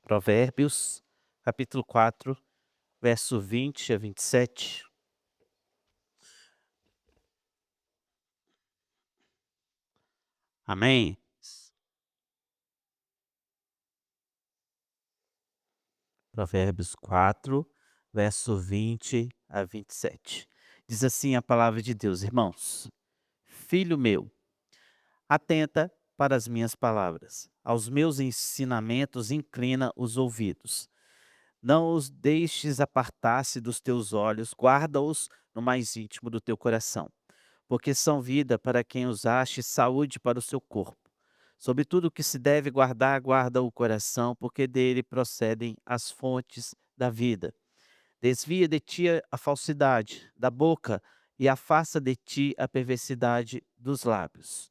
Provérbios, capítulo 4, verso 20 a 27. Amém? Provérbios 4, verso 20 a 27. Diz assim a palavra de Deus: irmãos, filho meu, atenta para as minhas palavras, aos meus ensinamentos inclina os ouvidos. Não os deixes apartar-se dos teus olhos, guarda-os no mais íntimo do teu coração, porque são vida para quem os ache, saúde para o seu corpo. Sobre tudo o que se deve guardar, guarda o coração, porque dele procedem as fontes da vida. Desvia de ti a falsidade da boca e afasta de ti a perversidade dos lábios.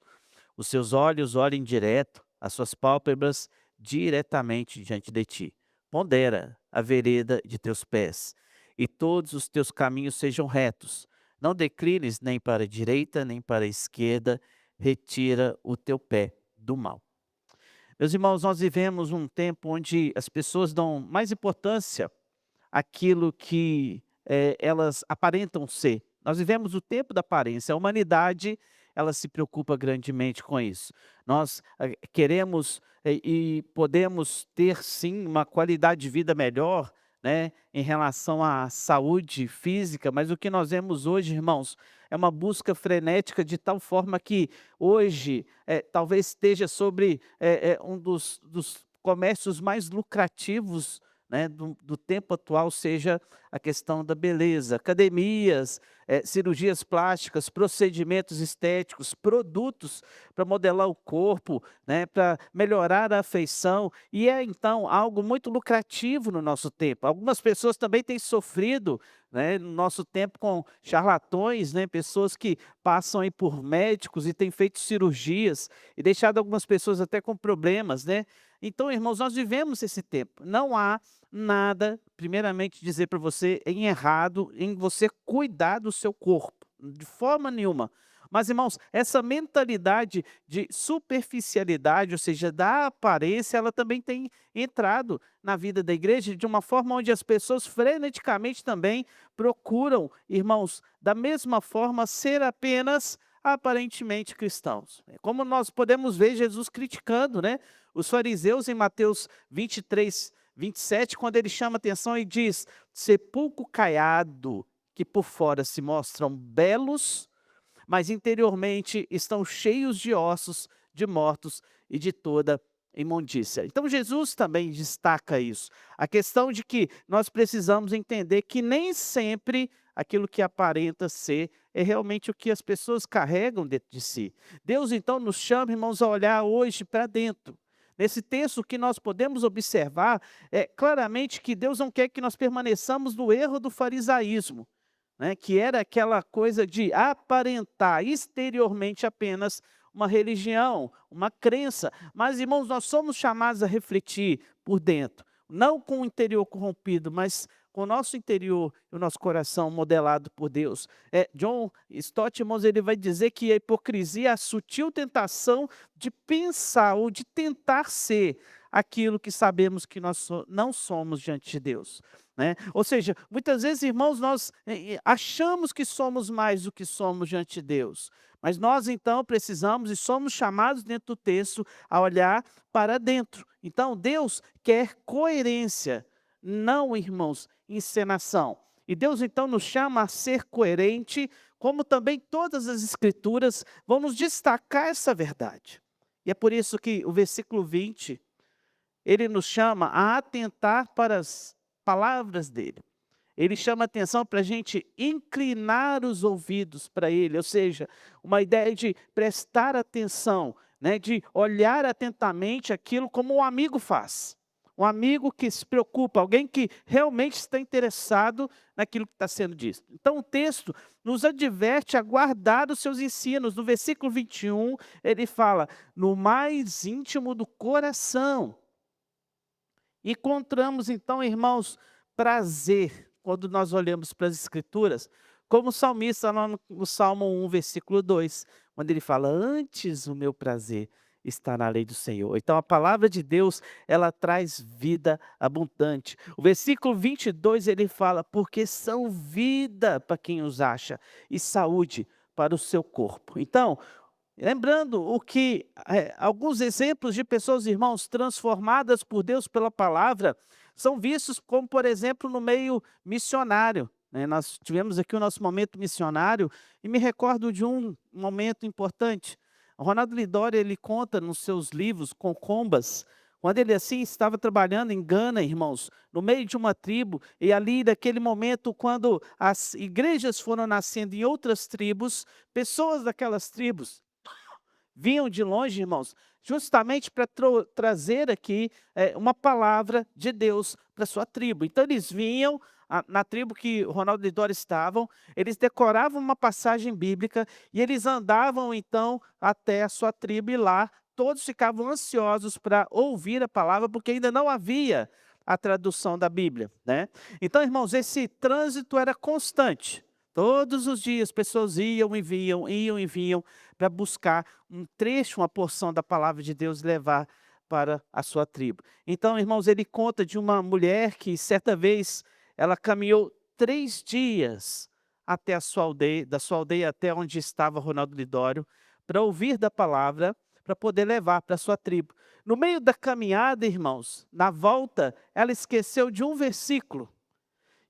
Os seus olhos olhem direto, as suas pálpebras diretamente diante de ti. Pondera a vereda de teus pés, e todos os teus caminhos sejam retos. Não declines nem para a direita, nem para a esquerda, retira o teu pé do mal. Meus irmãos, nós vivemos um tempo onde as pessoas dão mais importância àquilo que elas aparentam ser. Nós vivemos o tempo da aparência. A humanidade, ela se preocupa grandemente com isso. Nós queremos e podemos ter sim uma qualidade de vida melhor, né, em relação à saúde física, mas o que nós vemos hoje, irmãos, é uma busca frenética de tal forma que hoje talvez esteja sobre um dos comércios mais lucrativos, né, do tempo atual, seja a questão da beleza, academias, cirurgias plásticas, procedimentos estéticos, produtos para modelar o corpo, né, para melhorar a afeição, e é então algo muito lucrativo no nosso tempo. Algumas pessoas também têm sofrido, né, no nosso tempo com charlatões, né, pessoas que passam aí por médicos e têm feito cirurgias e deixado algumas pessoas até com problemas, né. Então, irmãos, nós vivemos esse tempo. Não há nada, primeiramente, dizer para você em errado em você cuidar do seu corpo, de forma nenhuma. Mas, irmãos, essa mentalidade de superficialidade, ou seja, da aparência, ela também tem entrado na vida da igreja de uma forma onde as pessoas freneticamente também procuram, irmãos, da mesma forma, ser apenas aparentemente cristãos. É como nós podemos ver Jesus criticando, né, os fariseus em Mateus 23, 27, quando ele chama atenção e diz: sepulcro caiado, que por fora se mostram belos, mas interiormente estão cheios de ossos, de mortos e de toda imundícia. Então Jesus também destaca isso. A questão de que nós precisamos entender que nem sempre aquilo que aparenta ser é realmente o que as pessoas carregam dentro de si. Deus então nos chama, irmãos, a olhar hoje para dentro. Nesse texto, o que nós podemos observar é claramente que Deus não quer que nós permaneçamos no erro do farisaísmo, né, que era aquela coisa de aparentar exteriormente apenas uma religião, uma crença. Mas, irmãos, nós somos chamados a refletir por dentro, não com o interior corrompido, mas com o nosso interior e o nosso coração modelado por Deus. John Stott, irmãos, ele vai dizer que a hipocrisia é a sutil tentação de pensar ou de tentar ser aquilo que sabemos que nós não somos diante de Deus, né? Ou seja, muitas vezes, irmãos, nós achamos que somos mais do que somos diante de Deus, mas nós então precisamos e somos chamados dentro do texto a olhar para dentro. Então Deus quer coerência, não, irmãos, encenação. E Deus então nos chama a ser coerente, como também todas as escrituras vão nos destacar essa verdade. E é por isso que o versículo 20 ele nos chama a atentar para as palavras dele. Ele chama atenção para a gente inclinar os ouvidos para ele, ou seja, uma ideia de prestar atenção, né, de olhar atentamente aquilo como um amigo faz. Um amigo que se preocupa, alguém que realmente está interessado naquilo que está sendo dito. Então o texto nos adverte a guardar os seus ensinos. No versículo 21, ele fala, no mais íntimo do coração. Encontramos então, irmãos, prazer quando nós olhamos para as escrituras, como o salmista lá no Salmo 1, versículo 2, quando ele fala: "Antes o meu prazer está na lei do Senhor. Então a palavra de Deus, ela traz vida abundante. O versículo 22 ele fala, porque são vida para quem os acha e saúde para o seu corpo. Então, lembrando o que alguns exemplos de pessoas, irmãos, transformadas por Deus pela palavra, são vistos como, por exemplo, no meio missionário, né? Nós tivemos aqui o nosso momento missionário e me recordo de um momento importante. O Ronaldo Lidório, ele conta nos seus livros Concombas, quando ele assim estava trabalhando em Gana, irmãos, no meio de uma tribo, e ali naquele momento, quando as igrejas foram nascendo em outras tribos, pessoas daquelas tribos vinham de longe, irmãos, justamente para trazer aqui uma palavra de Deus para sua tribo. Então eles vinham na tribo que o Ronaldo e Dora estavam, eles decoravam uma passagem bíblica e eles andavam então até a sua tribo e lá todos ficavam ansiosos para ouvir a palavra, porque ainda não havia a tradução da Bíblia, né? Então, irmãos, esse trânsito era constante. Todos os dias pessoas iam e vinham para buscar um trecho, uma porção da palavra de Deus e levar para a sua tribo. Então, irmãos, ele conta de uma mulher que certa vez ela caminhou 3 dias até a sua aldeia, da sua aldeia até onde estava Ronaldo Lidório, para ouvir da palavra, para poder levar para a sua tribo. No meio da caminhada, irmãos, na volta, ela esqueceu de um versículo.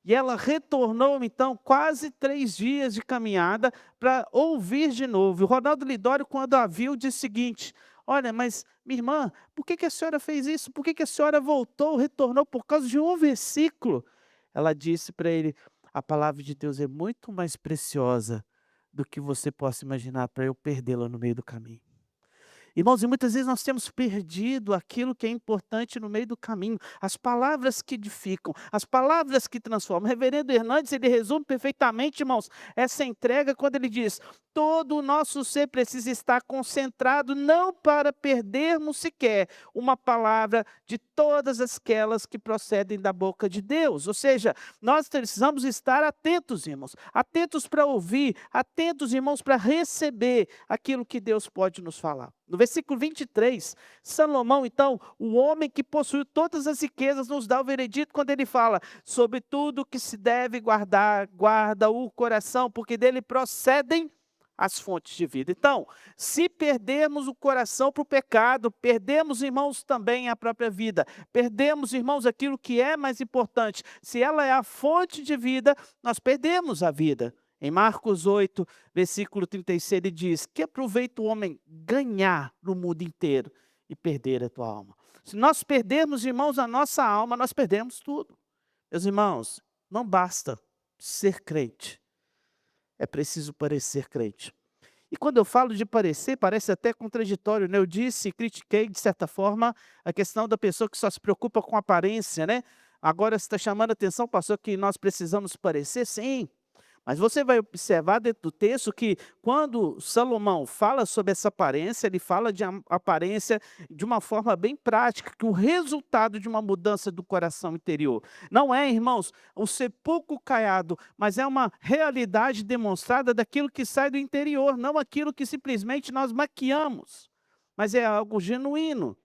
E ela retornou, então, quase 3 dias de caminhada para ouvir de novo. O Ronaldo Lidório, quando a viu, disse o seguinte: olha, mas minha irmã, por que a senhora fez isso? Por que a senhora voltou, retornou por causa de um versículo? Ela disse para ele: a palavra de Deus é muito mais preciosa do que você possa imaginar para eu perdê-la no meio do caminho. Irmãos, e muitas vezes nós temos perdido aquilo que é importante no meio do caminho, as palavras que edificam, as palavras que transformam. O reverendo Hernandes, ele resume perfeitamente, irmãos, essa entrega quando ele diz: todo o nosso ser precisa estar concentrado não para perdermos sequer uma palavra de todas aquelas que procedem da boca de Deus. Ou seja, nós precisamos estar atentos, irmãos, atentos para ouvir, atentos, irmãos, para receber aquilo que Deus pode nos falar. No versículo 23, Salomão, então, o homem que possuiu todas as riquezas, nos dá o veredito quando ele fala: sobre tudo que se deve guardar, guarda o coração, porque dele procedem as fontes de vida. Então, se perdermos o coração para o pecado, perdemos, irmãos, também a própria vida. Perdemos, irmãos, aquilo que é mais importante. Se ela é a fonte de vida, nós perdemos a vida. Em Marcos 8, versículo 36, ele diz: que aproveita o homem ganhar no mundo inteiro e perder a tua alma. Se nós perdermos, irmãos, a nossa alma, nós perdemos tudo. Meus irmãos, não basta ser crente, é preciso parecer crente. E quando eu falo de parecer, parece até contraditório, né? Eu disse, critiquei, de certa forma, a questão da pessoa que só se preocupa com aparência, né? Agora você está chamando a atenção, pastor, que nós precisamos parecer? Sim. Mas você vai observar dentro do texto que quando Salomão fala sobre essa aparência, ele fala de aparência de uma forma bem prática, que o resultado de uma mudança do coração interior. Não é, irmãos, o sepulcro caiado, mas é uma realidade demonstrada daquilo que sai do interior, não aquilo que simplesmente nós maquiamos, mas é algo genuíno.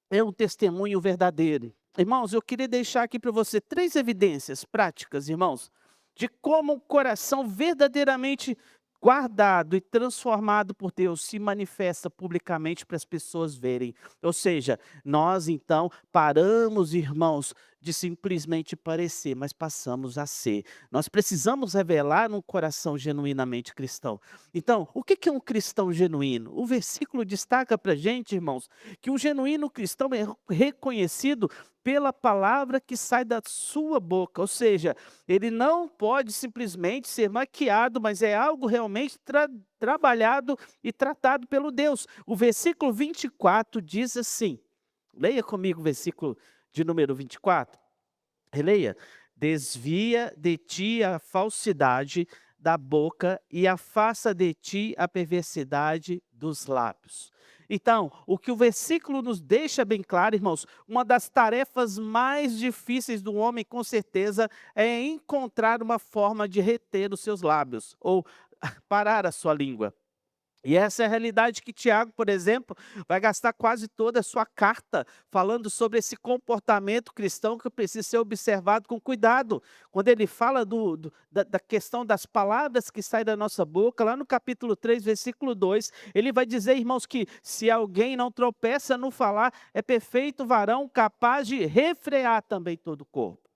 É um testemunho verdadeiro. Irmãos, eu queria deixar aqui para você 3 evidências práticas, irmãos, de como o coração verdadeiramente guardado e transformado por Deus se manifesta publicamente para as pessoas verem. Ou seja, nós então paramos, irmãos, de simplesmente parecer, mas passamos a ser. Nós precisamos revelar um coração genuinamente cristão. Então, o que é um cristão genuíno? O versículo destaca para a gente, irmãos, que um genuíno cristão é reconhecido pela palavra que sai da sua boca, ou seja, ele não pode simplesmente ser maquiado, mas é algo realmente trabalhado e tratado pelo Deus. O versículo 24 diz assim, leia comigo o versículo de número 24, releia: desvia de ti a falsidade da boca e afasta de ti a perversidade dos lábios. Então, o que o versículo nos deixa bem claro, irmãos, uma das tarefas mais difíceis do homem, com certeza, é encontrar uma forma de reter os seus lábios, ou parar a sua língua. E essa é a realidade que Tiago, por exemplo, vai gastar quase toda a sua carta falando sobre esse comportamento cristão que precisa ser observado com cuidado. Quando ele fala da questão das palavras que saem da nossa boca, lá no capítulo 3, versículo 2, ele vai dizer, irmãos, que se alguém não tropeça no falar, é perfeito varão capaz de refrear também todo o corpo.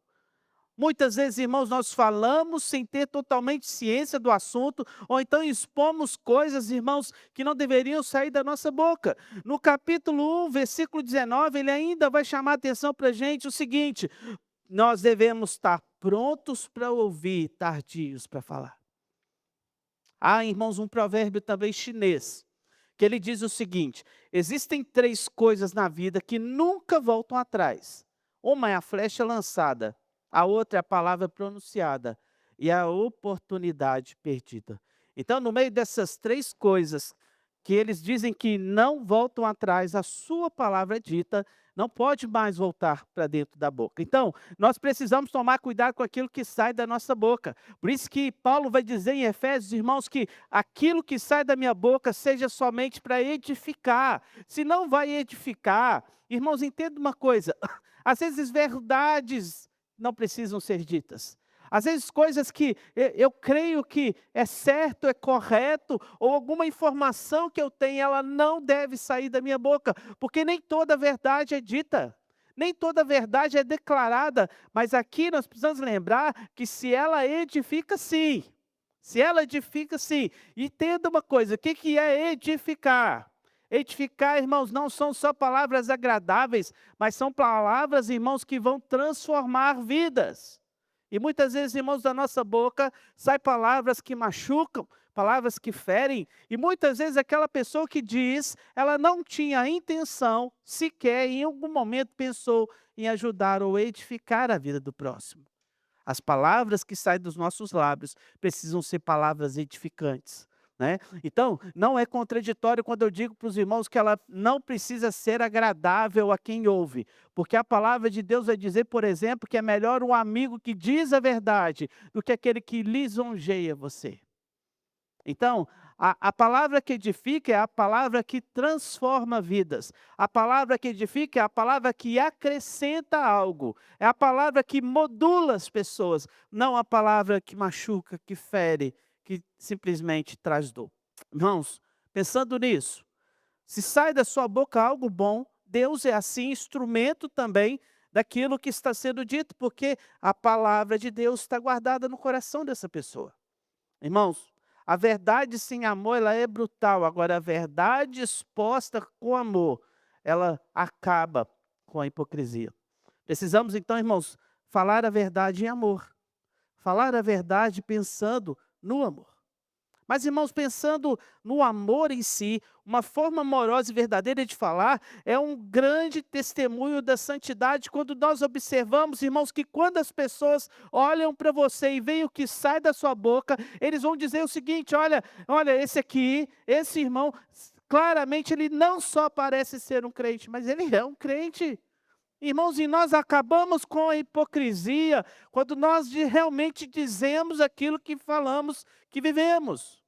Muitas vezes, irmãos, nós falamos sem ter totalmente ciência do assunto, ou então expomos coisas, irmãos, que não deveriam sair da nossa boca. No capítulo 1, versículo 19, ele ainda vai chamar a atenção para a gente o seguinte: nós devemos estar prontos para ouvir, tardios para falar. Há, irmãos, um provérbio também chinês, que ele diz o seguinte: existem três coisas na vida que nunca voltam atrás. Uma é a flecha lançada, a outra é a palavra pronunciada e a oportunidade perdida. Então, no meio dessas três coisas que eles dizem que não voltam atrás, a sua palavra é dita, não pode mais voltar para dentro da boca. Então, nós precisamos tomar cuidado com aquilo que sai da nossa boca. Por isso que Paulo vai dizer em Efésios, irmãos, que aquilo que sai da minha boca seja somente para edificar. Se não vai edificar, irmãos, entenda uma coisa: às vezes verdades não precisam ser ditas. Às vezes coisas que eu creio que é certo, é correto, ou alguma informação que eu tenho, ela não deve sair da minha boca, porque nem toda verdade é dita. Nem toda verdade é declarada, mas aqui nós precisamos lembrar que se ela edifica, sim. Se ela edifica, sim. E entenda uma coisa: o que que é edificar? Edificar, irmãos, não são só palavras agradáveis, mas são palavras, irmãos, que vão transformar vidas. E muitas vezes, irmãos, da nossa boca saem palavras que machucam, palavras que ferem, e muitas vezes aquela pessoa que diz, ela não tinha a intenção, sequer em algum momento pensou em ajudar ou edificar a vida do próximo. As palavras que saem dos nossos lábios precisam ser palavras edificantes, né? Então, não é contraditório quando eu digo para os irmãos que ela não precisa ser agradável a quem ouve, porque a palavra de Deus vai dizer, por exemplo, que é melhor um amigo que diz a verdade do que aquele que lisonjeia você. Então, a palavra que edifica é a palavra que transforma vidas. A palavra que edifica é a palavra que acrescenta algo. É a palavra que modula as pessoas, não a palavra que machuca, que fere, que simplesmente traz dor. Irmãos, pensando nisso, se sai da sua boca algo bom, Deus é assim instrumento também daquilo que está sendo dito, porque a palavra de Deus está guardada no coração dessa pessoa. Irmãos, a verdade sem amor, ela é brutal. Agora, a verdade exposta com amor, ela acaba com a hipocrisia. Precisamos, então, irmãos, falar a verdade em amor. Falar a verdade pensando no amor. Mas, irmãos, pensando no amor em si, uma forma amorosa e verdadeira de falar é um grande testemunho da santidade quando nós observamos, irmãos, que quando as pessoas olham para você e veem o que sai da sua boca, eles vão dizer o seguinte: olha, olha, esse aqui, esse irmão, claramente ele não só parece ser um crente, mas ele é um crente. Irmãos, e nós acabamos com a hipocrisia quando nós realmente dizemos aquilo que falamos que vivemos.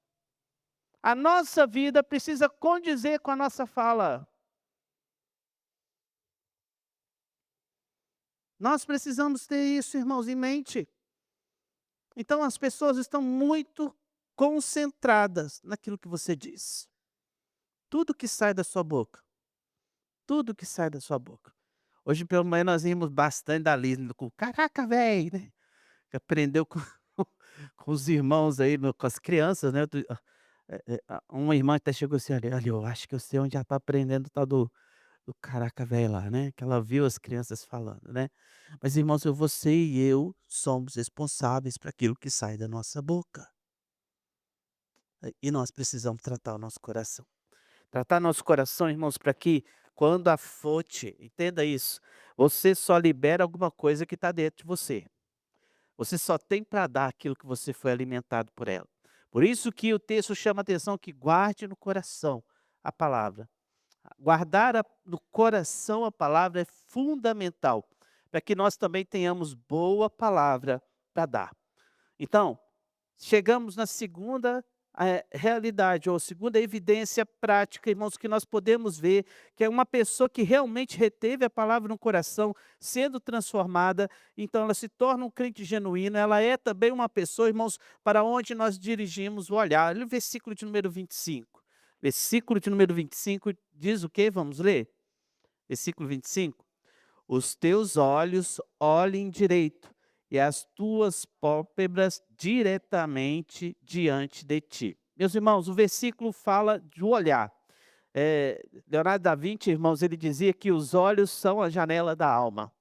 A nossa vida precisa condizer com a nossa fala. Nós precisamos ter isso, irmãos, em mente. Então as pessoas estão muito concentradas naquilo que você diz. Tudo que sai da sua boca. Tudo que sai da sua boca. Hoje pelo menos nós rimos bastante da Liz, com caraca, velho, né? Que aprendeu com, com os irmãos aí, com as crianças, né? Uma irmã até chegou assim: olha, eu acho que eu sei onde ela está aprendendo o tal do caraca velho lá, né, que ela viu as crianças falando, né. Mas irmãos, você e eu somos responsáveis para aquilo que sai da nossa boca. E nós precisamos tratar o nosso coração. Tratar nosso coração, irmãos, para que quando a fonte, entenda isso, você só libera alguma coisa que está dentro de você. Você só tem para dar aquilo que você foi alimentado por ela. Por isso que o texto chama a atenção que guarde no coração a palavra. Guardar no coração a palavra é fundamental, para que nós também tenhamos boa palavra para dar. Então, chegamos na segunda realidade, ou segunda evidência prática, irmãos, que nós podemos ver, que é uma pessoa que realmente reteve a palavra no coração, sendo transformada, então ela se torna um crente genuíno, ela é também uma pessoa, irmãos, para onde nós dirigimos o olhar. Olha o versículo de número 25. Versículo de número 25 diz o quê? Vamos ler? Versículo 25. Os teus olhos olhem direito, e as tuas pálpebras diretamente diante de ti. Meus irmãos, o versículo fala de olhar. Leonardo da Vinci, irmãos, ele dizia que os olhos são a janela da alma.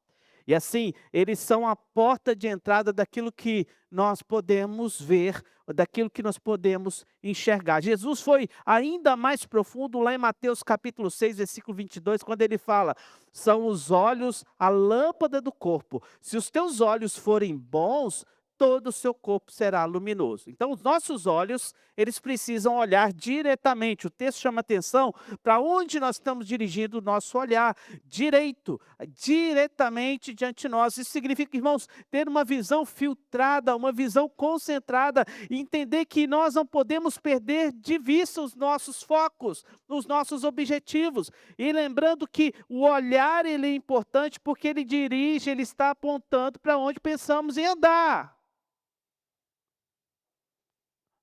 E assim, eles são a porta de entrada daquilo que nós podemos ver, daquilo que nós podemos enxergar. Jesus foi ainda mais profundo lá em Mateus capítulo 6, versículo 22, quando ele fala: são os olhos a lâmpada do corpo. Se os teus olhos forem bons, todo o seu corpo será luminoso. Então, os nossos olhos, eles precisam olhar diretamente. O texto chama atenção para onde nós estamos dirigindo o nosso olhar, direito, diretamente diante de nós. Isso significa, irmãos, ter uma visão filtrada, uma visão concentrada, e entender que nós não podemos perder de vista os nossos focos, os nossos objetivos. E lembrando que o olhar ele é importante porque ele dirige, ele está apontando para onde pensamos em andar.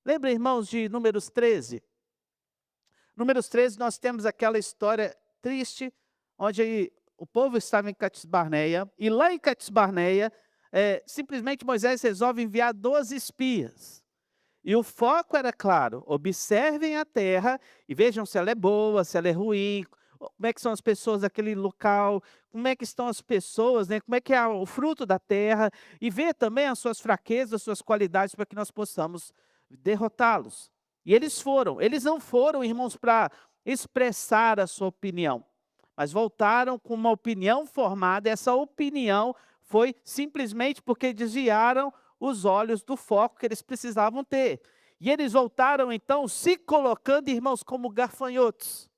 Lembra, irmãos, de Números 13? Números 13, nós temos aquela história triste, onde o povo estava em Cades Barneia, e lá em Cades Barneia, simplesmente Moisés resolve enviar 12 espias. E o foco era claro: observem a terra e vejam se ela é boa, se ela é ruim, como é que são as pessoas daquele local, como é que estão as pessoas, né? Como é que é o fruto da terra, e ver também as suas fraquezas, as suas qualidades, para que nós possamos derrotá-los. E eles não foram, irmãos, para expressar a sua opinião, mas voltaram com uma opinião formada. Essa opinião foi simplesmente porque desviaram os olhos do foco que eles precisavam ter. E eles voltaram então se colocando, irmãos, como gafanhotos.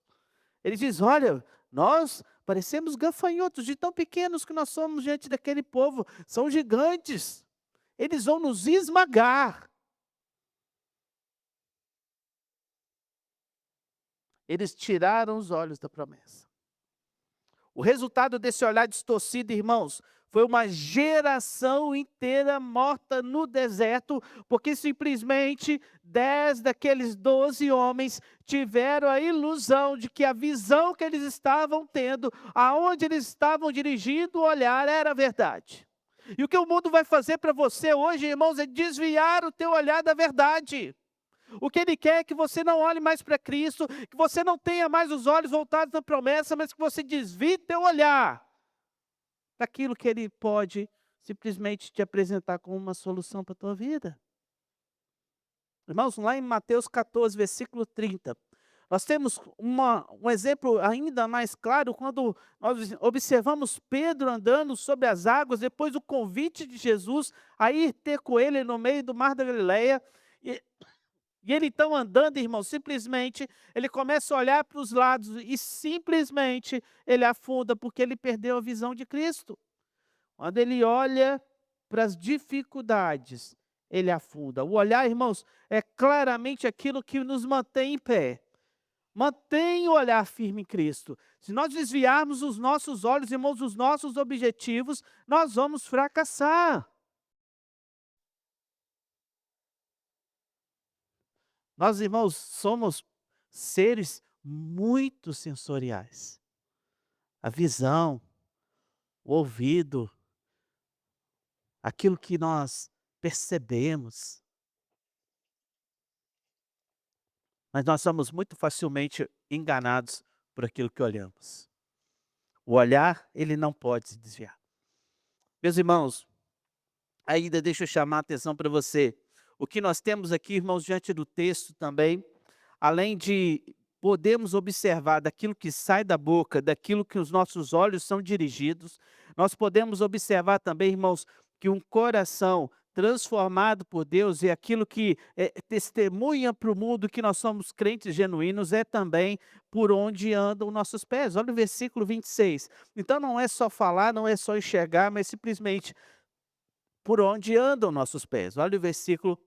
Eles dizem: olha, nós parecemos gafanhotos de tão pequenos que nós somos diante daquele povo, são gigantes, eles vão nos esmagar. Eles tiraram os olhos da promessa. O resultado desse olhar distorcido, irmãos, foi uma geração inteira morta no deserto, porque simplesmente 10 daqueles 12 homens tiveram a ilusão de que a visão que eles estavam tendo, aonde eles estavam dirigindo o olhar, era verdade. E o que o mundo vai fazer para você hoje, irmãos, é desviar o teu olhar da verdade. O que ele quer é que você não olhe mais para Cristo, que você não tenha mais os olhos voltados na promessa, mas que você desvie teu olhar daquilo que ele pode simplesmente te apresentar como uma solução para a tua vida. Irmãos, lá em Mateus 14, versículo 30, nós temos um exemplo ainda mais claro quando nós observamos Pedro andando sobre as águas, depois do convite de Jesus a ir ter com ele no meio do mar da Galileia. E ele então andando, irmão, simplesmente, ele começa a olhar para os lados e simplesmente ele afunda porque ele perdeu a visão de Cristo. Quando ele olha para as dificuldades, ele afunda. O olhar, irmãos, é claramente aquilo que nos mantém em pé. Mantém o olhar firme em Cristo. Se nós desviarmos os nossos olhos, irmãos, dos nossos objetivos, nós vamos fracassar. Nós, irmãos, somos seres muito sensoriais. A visão, o ouvido, aquilo que nós percebemos. Mas nós somos muito facilmente enganados por aquilo que olhamos. O olhar, ele não pode se desviar. Meus irmãos, ainda deixa eu chamar a atenção para você. O que nós temos aqui, irmãos, diante do texto também, além de podermos observar daquilo que sai da boca, daquilo que os nossos olhos são dirigidos, nós podemos observar também, irmãos, que um coração transformado por Deus e aquilo que testemunha para o mundo que nós somos crentes genuínos é também por onde andam nossos pés. Olha o versículo 26. Então não é só falar, não é só enxergar, mas simplesmente por onde andam nossos pés. Olha o versículo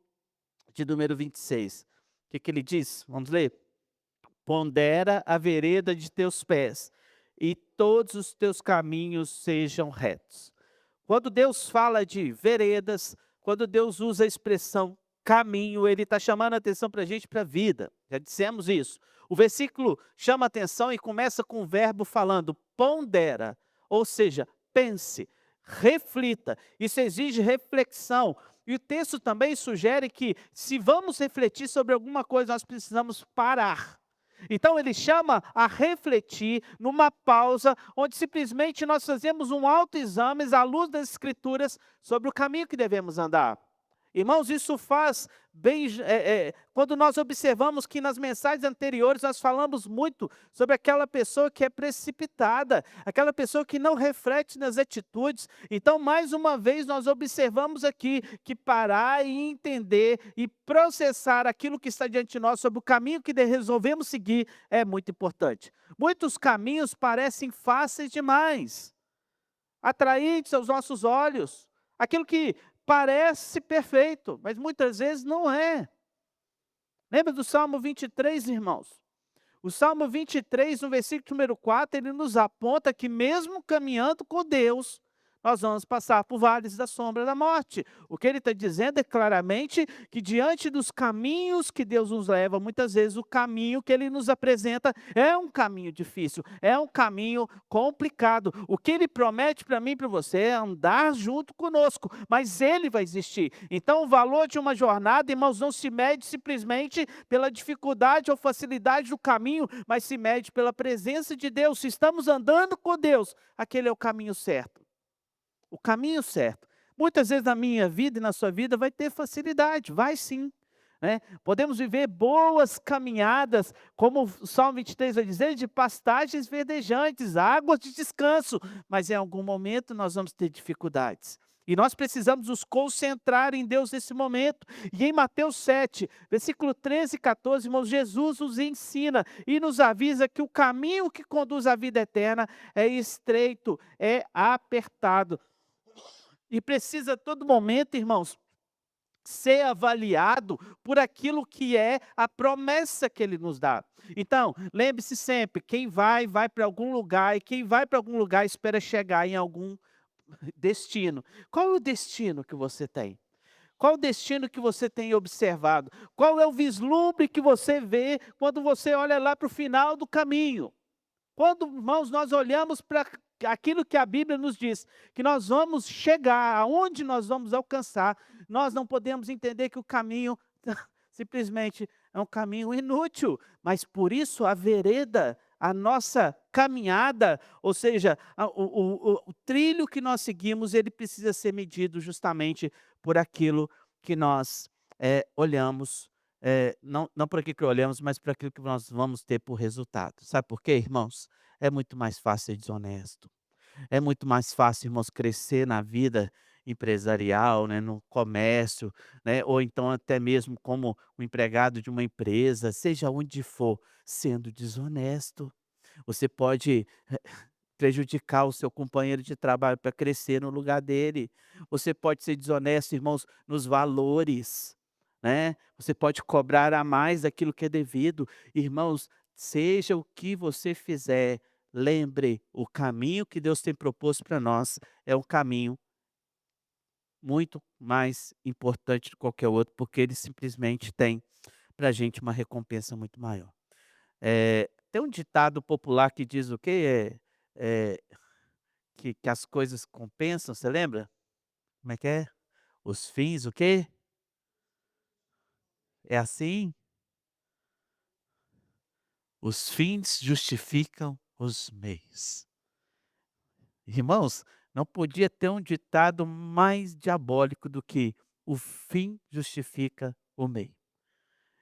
de número 26. que ele diz? Vamos ler? Pondera a vereda de teus pés, e todos os teus caminhos sejam retos. Quando Deus fala de veredas, quando Deus usa a expressão caminho, Ele está chamando a atenção para a gente para a vida. Já dissemos isso. O versículo chama a atenção e começa com o verbo falando pondera, ou seja, pense, reflita. Isso exige reflexão. E o texto também sugere que, se vamos refletir sobre alguma coisa, nós precisamos parar. Então ele chama a refletir numa pausa, onde simplesmente nós fazemos um autoexame à luz das Escrituras sobre o caminho que devemos andar. Irmãos, isso faz bem, quando nós observamos que nas mensagens anteriores nós falamos muito sobre aquela pessoa que é precipitada, aquela pessoa que não reflete nas atitudes. Então, mais uma vez, nós observamos aqui que parar e entender e processar aquilo que está diante de nós sobre o caminho que resolvemos seguir é muito importante. Muitos caminhos parecem fáceis demais, atraentes aos nossos olhos, aquilo que parece perfeito, mas muitas vezes não é. Lembra do Salmo 23, irmãos? O Salmo 23, no versículo número 4, ele nos aponta que mesmo caminhando com Deus, nós vamos passar por vales da sombra da morte. O que ele está dizendo é claramente que diante dos caminhos que Deus nos leva, muitas vezes o caminho que ele nos apresenta é um caminho difícil, é um caminho complicado. O que ele promete para mim e para você é andar junto conosco, mas ele vai existir. Então o valor de uma jornada, irmãos, não se mede simplesmente pela dificuldade ou facilidade do caminho, mas se mede pela presença de Deus. Se estamos andando com Deus, aquele é o caminho certo. O caminho certo. Muitas vezes na minha vida e na sua vida vai ter facilidade, vai sim. Né? Podemos viver boas caminhadas, como o Salmo 23 vai dizer, de pastagens verdejantes, águas de descanso, mas em algum momento nós vamos ter dificuldades. E nós precisamos nos concentrar em Deus nesse momento. E em Mateus 7, versículo 13 e 14, irmãos, Jesus nos ensina e nos avisa que o caminho que conduz à vida eterna é estreito, é apertado. E precisa a todo momento, irmãos, ser avaliado por aquilo que é a promessa que ele nos dá. Então, lembre-se sempre, quem vai para algum lugar, e quem vai para algum lugar espera chegar em algum destino. Qual é o destino que você tem? Qual o destino que você tem observado? Qual é o vislumbre que você vê quando você olha lá para o final do caminho? Quando, irmãos, nós olhamos para aquilo que a Bíblia nos diz, que nós vamos chegar, aonde nós vamos alcançar, nós não podemos entender que o caminho simplesmente é um caminho inútil, mas por isso a vereda, a nossa caminhada, ou seja, o trilho que nós seguimos, ele precisa ser medido justamente por aquilo que nós olhamos, não por aquilo que olhamos, mas por aquilo que nós vamos ter por resultado. Sabe por quê, irmãos? É muito mais fácil ser desonesto. É muito mais fácil, irmãos, crescer na vida empresarial, né, no comércio, né, ou então até mesmo como um empregado de uma empresa, seja onde for, sendo desonesto. Você pode prejudicar o seu companheiro de trabalho para crescer no lugar dele. Você pode ser desonesto, irmãos, nos valores, né? Você pode cobrar a mais daquilo que é devido. Irmãos, seja o que você fizer, lembre, o caminho que Deus tem proposto para nós é um caminho muito mais importante do que qualquer outro, porque ele simplesmente tem para a gente uma recompensa muito maior. Tem um ditado popular que diz o quê? Que as coisas compensam, você lembra? Como é que é? Os fins, o quê? É assim? Os fins justificam os meios. Irmãos, não podia ter um ditado mais diabólico do que o fim justifica o meio.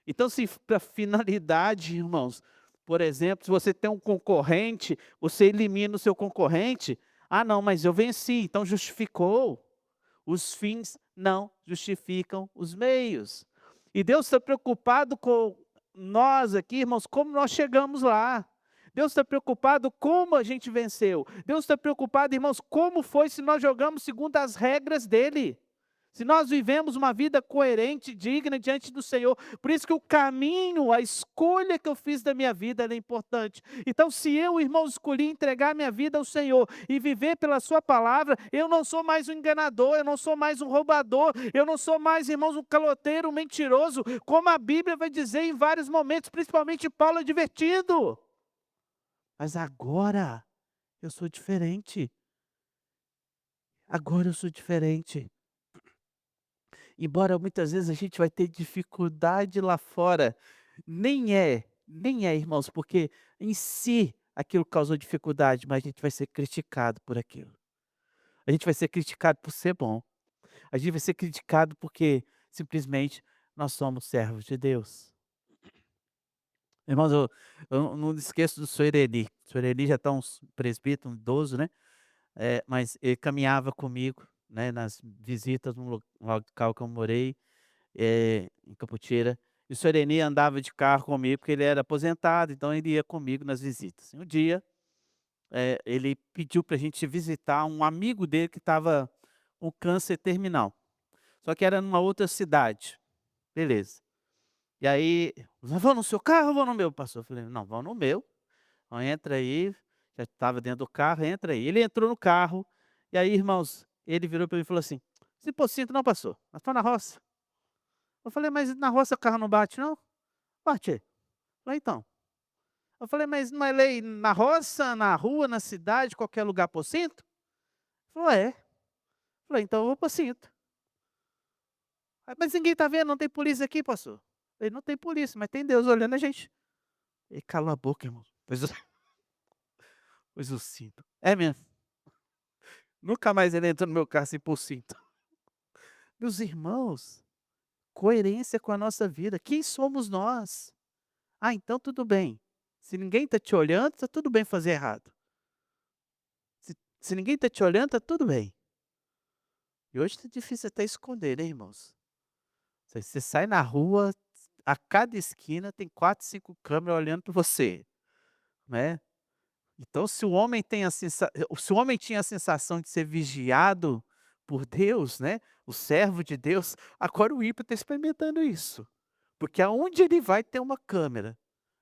Então, se para finalidade, irmãos, por exemplo, se você tem um concorrente, você elimina o seu concorrente. Ah, não, mas eu venci, então justificou. Os fins não justificam os meios. E Deus está preocupado com nós aqui, irmãos, como nós chegamos lá. Deus está preocupado como a gente venceu. Deus está preocupado, irmãos, como foi se nós jogamos segundo as regras dele. Se nós vivemos uma vida coerente, digna diante do Senhor, por isso que o caminho, a escolha que eu fiz da minha vida ela é importante. Então, se eu, irmão, escolhi entregar minha vida ao Senhor e viver pela Sua palavra, eu não sou mais um enganador, eu não sou mais um roubador, eu não sou mais, irmãos, um caloteiro, um mentiroso, como a Bíblia vai dizer em vários momentos, principalmente Paulo advertindo. Mas agora eu sou diferente. Agora eu sou diferente. Embora muitas vezes a gente vai ter dificuldade lá fora, nem é, irmãos, porque em si aquilo causou dificuldade, mas a gente vai ser criticado por aquilo. A gente vai ser criticado por ser bom. A gente vai ser criticado porque simplesmente nós somos servos de Deus. Irmãos, eu não esqueço do Senhor Eli. O Senhor Eli já está um presbítero, um idoso, né? Mas ele caminhava comigo, né, nas visitas no local que eu morei. Em Campoteira, e o senhor Eni andava de carro comigo, porque ele era aposentado, então ele ia comigo nas visitas. E um dia, ele pediu para a gente visitar um amigo dele que estava com câncer terminal, só que era numa outra cidade. Beleza. E aí, "Vão no seu carro ou vão no meu, pastor?" Eu falei: "Não, vão no meu, então entra aí", já estava dentro do carro, "Entra aí". Ele entrou no carro, e aí, irmãos, ele virou para mim e falou assim: "Se pôr cinto não, pastor, nós estamos na roça". Eu falei: "Mas na roça o carro não bate não?" "Bate". Falei: "Então". Eu falei: "Mas não é lei na roça, na rua, na cidade, qualquer lugar pôr cinto?" Falou: "É". Falei: "Então eu vou pôr cinto". "Ah, mas ninguém tá vendo, não tem polícia aqui, pastor". Falei: "Não tem polícia, mas tem Deus olhando a gente". Ele calou a boca, irmão, pôs o pôs o cinto. É mesmo, nunca mais ele entrou no meu carro sem pôr cinto. Meus irmãos, coerência com a nossa vida, quem somos nós? "Ah, então tudo bem, se ninguém tá te olhando, tá tudo bem fazer errado. Se ninguém tá te olhando, tá tudo bem". E hoje tá difícil até esconder, né, irmãos? Você sai na rua, a cada esquina tem 4, 5 câmeras olhando para você, né. Então se o homem tinha a sensação de ser vigiado por Deus, né, o servo de Deus, agora o ímpio está experimentando isso, porque aonde ele vai tem uma câmera,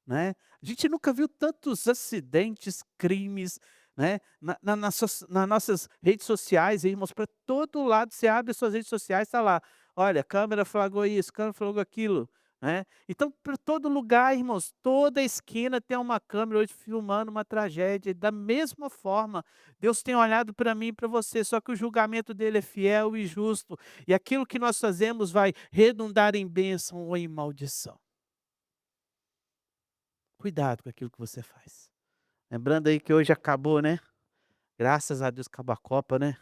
né. A gente nunca viu tantos acidentes, crimes, né, nas nossas redes sociais, irmãos, para todo lado você abre as suas redes sociais, está lá: "Olha, câmera flagrou isso, câmera flagrou aquilo", né. Então para todo lugar, irmãos, toda esquina tem uma câmera hoje filmando uma tragédia. Da mesma forma, Deus tem olhado para mim e para você, só que o julgamento dele é fiel e justo, e aquilo que nós fazemos vai redundar em bênção ou em maldição. Cuidado com aquilo que você faz. Lembrando aí que hoje acabou, né, graças a Deus acabou a Copa, né.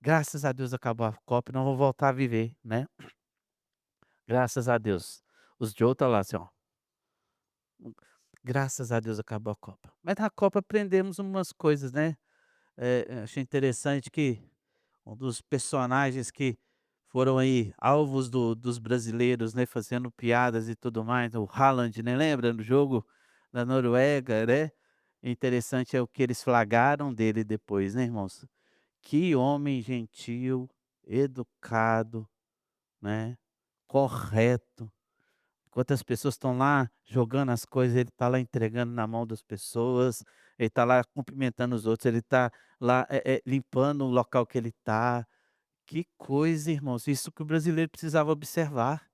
Graças a Deus acabou a Copa e não vou voltar a viver, né. Graças a Deus. Os Joe tá lá assim, ó. Graças a Deus acabou a Copa. Mas na Copa aprendemos umas coisas, né. Achei interessante que um dos personagens que foram aí alvos dos brasileiros, né, fazendo piadas e tudo mais, o Haaland, né, lembra no jogo da Noruega, né. Interessante é o que eles flagraram dele depois, né, irmãos. Que homem gentil, educado, né, correto. Enquanto as pessoas estão lá jogando as coisas, ele está lá entregando na mão das pessoas, ele está lá cumprimentando os outros, ele está lá, limpando o local que ele está. Que coisa, irmãos, isso que o brasileiro precisava observar.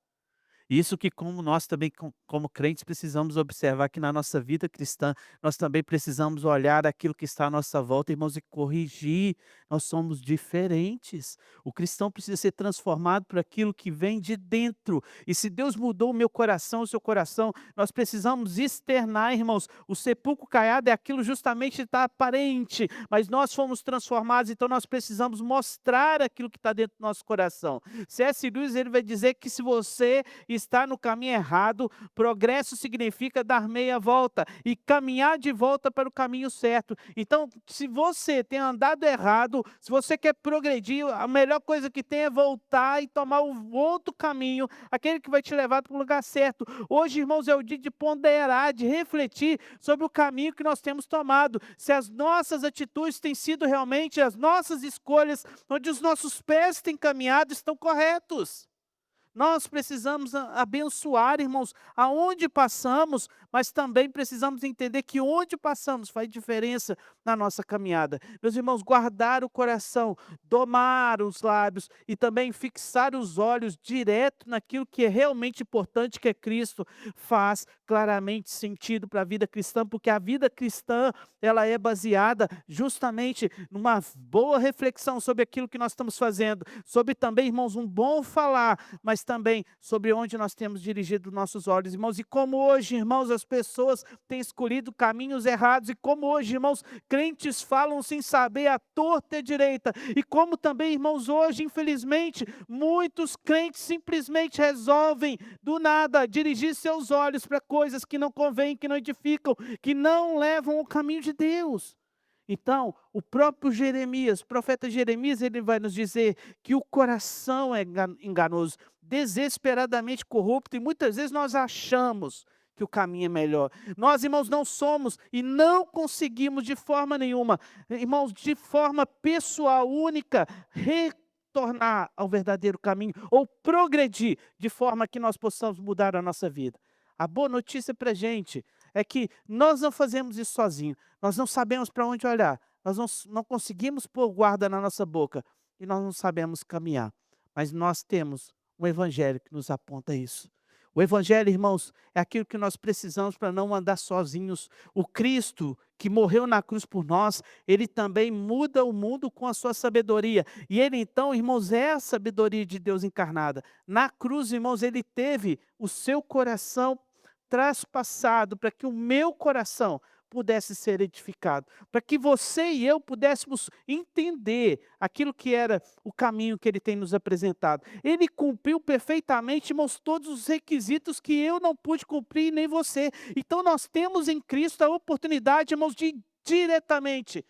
Isso que como nós também como crentes precisamos observar que na nossa vida cristã, nós também precisamos olhar aquilo que está à nossa volta, irmãos, e corrigir. Nós somos diferentes. O cristão precisa ser transformado por aquilo que vem de dentro. E se Deus mudou o meu coração, o seu coração, nós precisamos externar, irmãos. O sepulcro caiado é aquilo justamente que está aparente, mas nós fomos transformados, então nós precisamos mostrar aquilo que está dentro do nosso coração. C.S. Lewis ele vai dizer que se você está no caminho errado, progresso significa dar meia volta e caminhar de volta para o caminho certo. Então, se você tem andado errado, se você quer progredir, a melhor coisa que tem é voltar e tomar o outro caminho, aquele que vai te levar para o lugar certo. Hoje, irmãos, é o dia de ponderar, de refletir sobre o caminho que nós temos tomado, se as nossas atitudes têm sido realmente as nossas escolhas, onde os nossos pés têm caminhado, estão corretos. Nós precisamos abençoar, irmãos, aonde passamos, mas também precisamos entender que onde passamos faz diferença na nossa caminhada. Meus irmãos, guardar o coração, domar os lábios e também fixar os olhos direto naquilo que é realmente importante, que é Cristo, faz claramente sentido para a vida cristã, porque a vida cristã, ela é baseada justamente numa boa reflexão sobre aquilo que nós estamos fazendo, sobre também, irmãos, um bom falar, mas também sobre onde nós temos dirigido nossos olhos, irmãos, e como hoje, irmãos, as pessoas têm escolhido caminhos errados, e como hoje, irmãos, crentes falam sem saber a torta e a direita, e como também, irmãos, hoje, infelizmente, muitos crentes simplesmente resolvem, do nada, dirigir seus olhos para coisas que não convêm, que não edificam, que não levam ao caminho de Deus. Então, o próprio Jeremias, o profeta Jeremias, ele vai nos dizer que o coração é enganoso, desesperadamente corrupto, e muitas vezes nós achamos que o caminho é melhor. Nós, irmãos, não somos e não conseguimos de forma nenhuma, irmãos, de forma pessoal, única, retornar ao verdadeiro caminho ou progredir de forma que nós possamos mudar a nossa vida. A boa notícia para a gente é que nós não fazemos isso sozinhos, nós não sabemos para onde olhar, nós não conseguimos pôr guarda na nossa boca e nós não sabemos caminhar, mas nós temos um evangelho que nos aponta isso. O evangelho, irmãos, é aquilo que nós precisamos para não andar sozinhos. O Cristo que morreu na cruz por nós, ele também muda o mundo com a sua sabedoria. E ele então, irmãos, é a sabedoria de Deus encarnada. Na cruz, irmãos, ele teve o seu coração traspassado para que o meu coração pudesse ser edificado, para que você e eu pudéssemos entender aquilo que era o caminho que ele tem nos apresentado. Ele cumpriu perfeitamente, irmãos, todos os requisitos que eu não pude cumprir, nem você. Então nós temos em Cristo a oportunidade, irmãos, de diretamente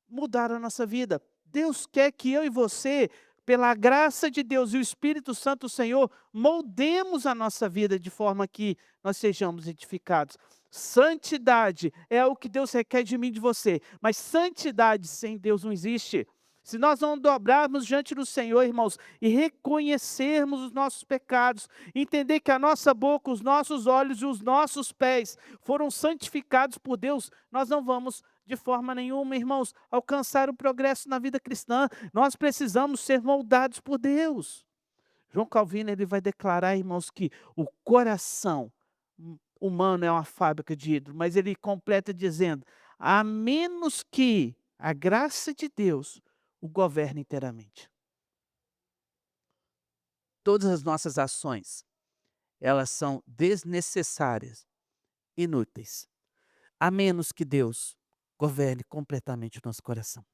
mudar a nossa vida. Deus quer que eu e você, pela graça de Deus e o Espírito Santo do Senhor, moldemos a nossa vida de forma que nós sejamos edificados. Santidade é o que Deus requer de mim e de você, mas santidade sem Deus não existe. Se nós não dobrarmos diante do Senhor, irmãos, e reconhecermos os nossos pecados, entender que a nossa boca, os nossos olhos e os nossos pés foram santificados por Deus, nós não vamos de forma nenhuma, irmãos, alcançar o progresso na vida cristã. Nós precisamos ser moldados por Deus. João Calvino, ele vai declarar, irmãos, que o coração humano é uma fábrica de ídolo, mas ele completa dizendo: a menos que a graça de Deus o governe inteiramente. Todas as nossas ações, elas são desnecessárias, inúteis, a menos que Deus governe completamente o nosso coração.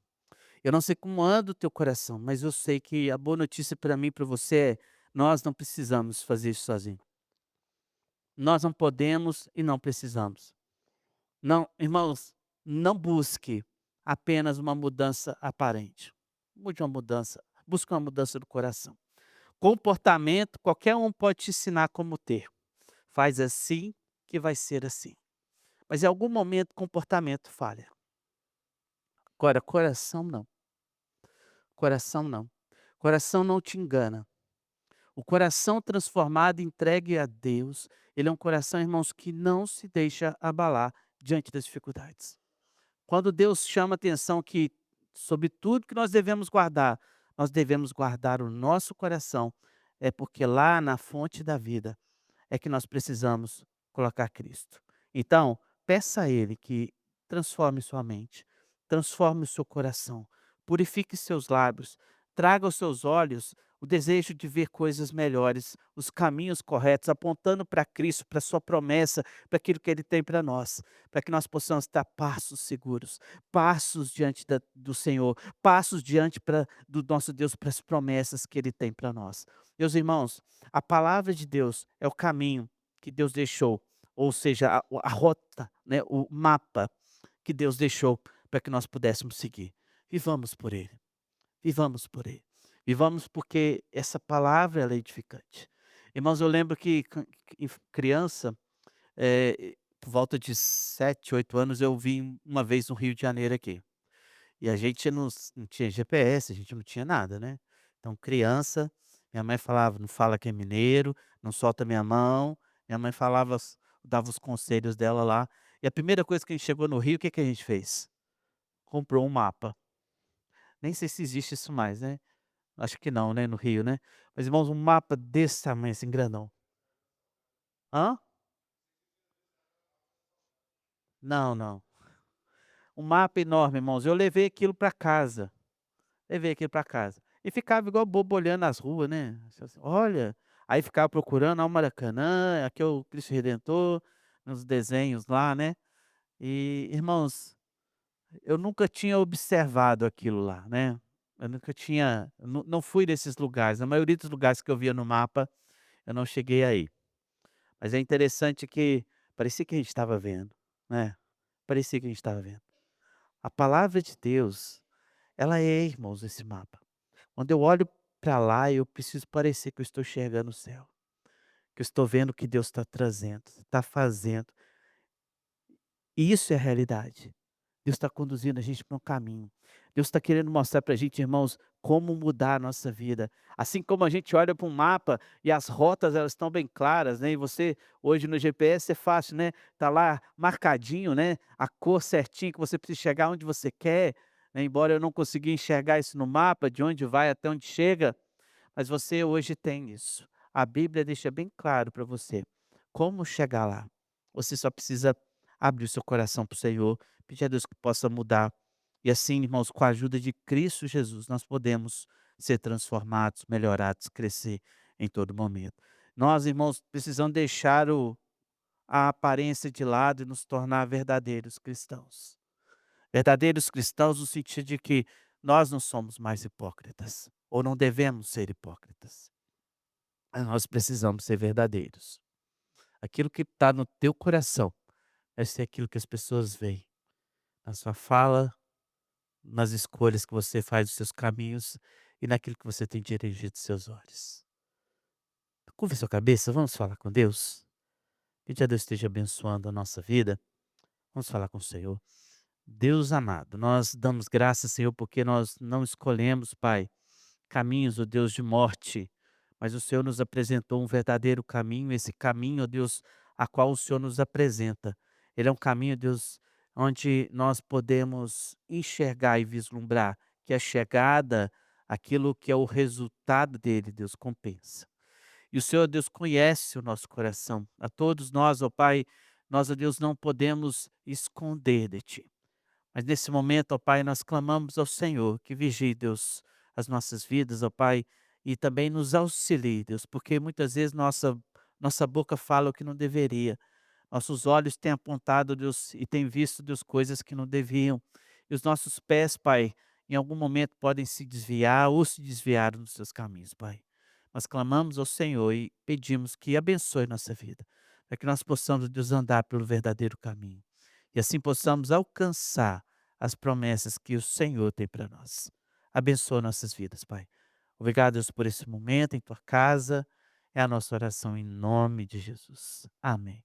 Eu não sei como anda o teu coração, mas eu sei que a boa notícia para mim e para você é: nós não precisamos fazer isso sozinho. Nós não podemos e não precisamos. Não, irmãos, não busque apenas uma mudança aparente. Mude uma mudança, busque uma mudança do coração. Comportamento, qualquer um pode te ensinar como ter. Faz assim que vai ser assim. Mas em algum momento comportamento falha. Agora, coração não. Coração não. Coração não te engana. O coração transformado, entregue a Deus, ele é um coração, irmãos, que não se deixa abalar diante das dificuldades. Quando Deus chama atenção que sobre tudo que nós devemos guardar o nosso coração, é porque lá na fonte da vida é que nós precisamos colocar Cristo. Então, peça a Ele que transforme sua mente, transforme o seu coração, purifique seus lábios, traga aos seus olhos o desejo de ver coisas melhores, os caminhos corretos, apontando para Cristo, para Sua promessa, para aquilo que Ele tem para nós, para que nós possamos dar passos seguros, passos diante do Senhor, passos diante do nosso Deus, para as promessas que Ele tem para nós. Meus irmãos, a palavra de Deus é o caminho que Deus deixou, ou seja, a rota, né, o mapa que Deus deixou para que nós pudéssemos seguir. Vivamos por Ele. Vivamos por Ele. Vivamos porque essa palavra ela é edificante. Irmãos, eu lembro que criança, por volta de 7, 8 anos, eu vim uma vez no Rio de Janeiro aqui. E a gente não tinha GPS, a gente não tinha nada, né. Então criança, minha mãe falava: "Não fala que é mineiro, não solta minha mão". Minha mãe falava dava os conselhos dela lá. E a primeira coisa que a gente chegou no Rio, o que que a gente fez? Comprou um mapa. Nem sei se existe isso mais, né. Acho que não, né, no Rio, né. Mas irmãos, um mapa desse tamanho, assim, grandão. Hã? Não, não. Um mapa enorme, irmãos. Eu levei aquilo para casa. Levei aquilo para casa. E ficava igual bobo olhando as ruas, né. Assim, olha, aí ficava procurando, ah, o Maracanã, aqui é o Cristo Redentor, nos desenhos lá, né. E, irmãos, eu nunca tinha observado aquilo lá, né. Eu nunca tinha não fui nesses lugares, a maioria dos lugares que eu via no mapa, eu não cheguei aí. Mas é interessante que parecia que a gente estava vendo, né, parecia que a gente estava vendo. A palavra de Deus, ela é, irmãos, esse mapa. Quando eu olho para lá, eu preciso parecer que eu estou enxergando o céu, que eu estou vendo o que Deus está trazendo, está fazendo. E isso é a realidade. Deus está conduzindo a gente para um caminho. Deus está querendo mostrar para a gente, irmãos, como mudar a nossa vida. Assim como a gente olha para um mapa e as rotas elas estão bem claras, né? E você hoje no GPS é fácil, né? Tá lá marcadinho, né? A cor certinha que você precisa chegar onde você quer. Né? Embora eu não consiga enxergar isso no mapa, de onde vai até onde chega, mas você hoje tem isso. A Bíblia deixa bem claro para você como chegar lá. Você só precisa abrir o seu coração para o Senhor, pedir a Deus que possa mudar. E assim, irmãos, com a ajuda de Cristo Jesus, nós podemos ser transformados, melhorados, crescer em todo momento. Nós, irmãos, precisamos deixar a aparência de lado e nos tornar verdadeiros cristãos. Verdadeiros cristãos no sentido de que nós não somos mais hipócritas, ou não devemos ser hipócritas. Nós precisamos ser verdadeiros. Aquilo que está no teu coração vai ser aquilo que as pessoas veem. Na sua fala, nas escolhas que você faz dos seus caminhos e naquilo que você tem dirigido seus olhos. Curva sua cabeça, vamos falar com Deus? Que a Deus esteja abençoando a nossa vida. Vamos falar com o Senhor. Deus amado, nós damos graças, Senhor, porque nós não escolhemos, Pai, caminhos, ó Deus, de morte, mas o Senhor nos apresentou um verdadeiro caminho, esse caminho, ó Deus, a qual o Senhor nos apresenta. Ele é um caminho, Deus, onde nós podemos enxergar e vislumbrar que a chegada, aquilo que é o resultado dele, Deus, compensa. E o Senhor, Deus, conhece o nosso coração. A todos nós, ó Pai, nós, ó Deus, não podemos esconder de Ti. Mas nesse momento, ó Pai, nós clamamos ao Senhor que vigie, Deus, as nossas vidas, ó Pai, e também nos auxilie, Deus, porque muitas vezes nossa boca fala o que não deveria. Nossos olhos têm apontado, Deus, e têm visto, Deus, coisas que não deviam. E os nossos pés, Pai, em algum momento podem se desviar ou se desviaram dos seus caminhos, Pai. Nós clamamos ao Senhor e pedimos que abençoe nossa vida, para que nós possamos, Deus, andar pelo verdadeiro caminho. E assim possamos alcançar as promessas que o Senhor tem para nós. Abençoa nossas vidas, Pai. Obrigado, Deus, por esse momento em tua casa. É a nossa oração em nome de Jesus. Amém.